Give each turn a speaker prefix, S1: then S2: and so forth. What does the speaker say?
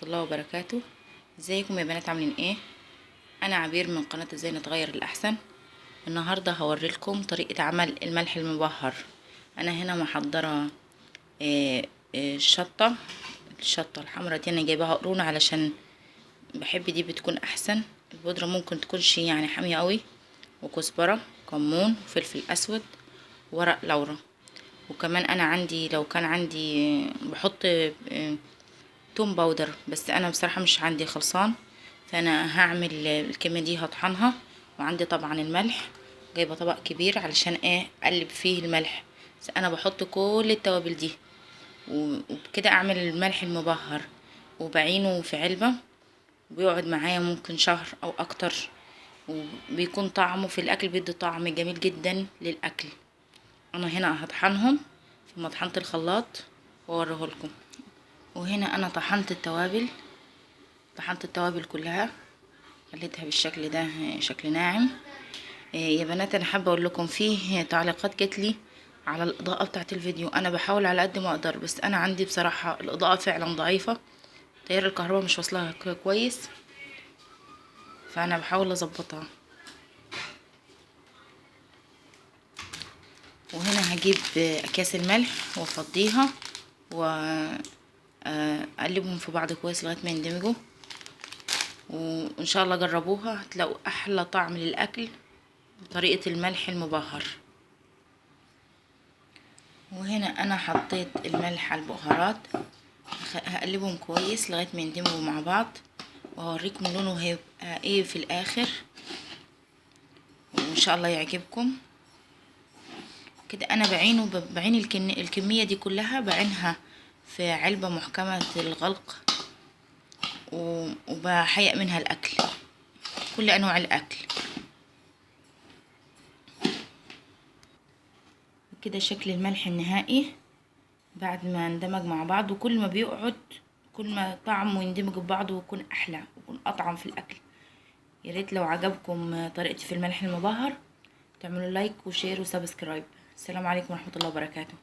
S1: الله وبركاته. ازيكم يا بنات، عاملين ايه؟ انا عبير من قناة ازاي نتغير الاحسن. النهارده هوريلكم طريقة عمل الملح المبهر. انا هنا محضرة الشطة الحمراء دي، انا جايباها قرونة علشان بحب دي بتكون احسن. البودرة ممكن تكونش يعني حامية قوي، وكزبرة، كمون، وفلفل اسود، ورق لورا. وكمان انا عندي لو كان عندي بحط توم باودر، بس انا بصراحة مش عندي خلصان، فانا هعمل الكمية دي هطحنها. وعندي طبعا الملح، جايبه طبق كبير علشان اقلب فيه الملح. بس انا بحط كل التوابل دي وبكده اعمل الملح المبهر، وبعينه في علبة، بيقعد معايا ممكن شهر او اكتر، وبيكون طعمه في الاكل بيدي طعم جميل جدا للاكل. انا هنا هطحنهم في مطحنة الخلاط واوريهولكم. وهنا انا طحنت التوابل كلها، خليتها بالشكل ده، شكل ناعم. يا بنات انا حابه اقول لكم فيه تعليقات جاتلي على الاضاءه بتاعه الفيديو. انا بحاول على قد ما اقدر، بس انا عندي بصراحه الاضاءه فعلا ضعيفه، تيار الكهرباء مش واصلها كويس، فانا بحاول اظبطها. وهنا هجيب اكياس الملح وافضيها واقلبهم في بعض كويس لغايه ما يندمجوا، وان شاء الله جربوها هتلاقوا احلى طعم للاكل بطريقه الملح المبهر. وهنا انا حطيت الملح على البهارات، هقلبهم كويس لغايه ما يندمجوا مع بعض، وهوريكم لونه هيبقى ايه في الاخر، وان شاء الله يعجبكم. كده انا بعين الكميه دي كلها، بعينها في علبه محكمه الغلق، وبحيق منها الاكل، كل انواع الاكل. كده شكل الملح النهائي بعد ما اندمج مع بعض، وكل ما بيقعد كل ما طعمه يندمج ببعضه ويكون احلى ويكون اطعم في الاكل. يا ريت لو عجبكم طريقتي في الملح المبهر تعملوا لايك وشير وسبسكرايب. السلام عليكم ورحمة الله وبركاته.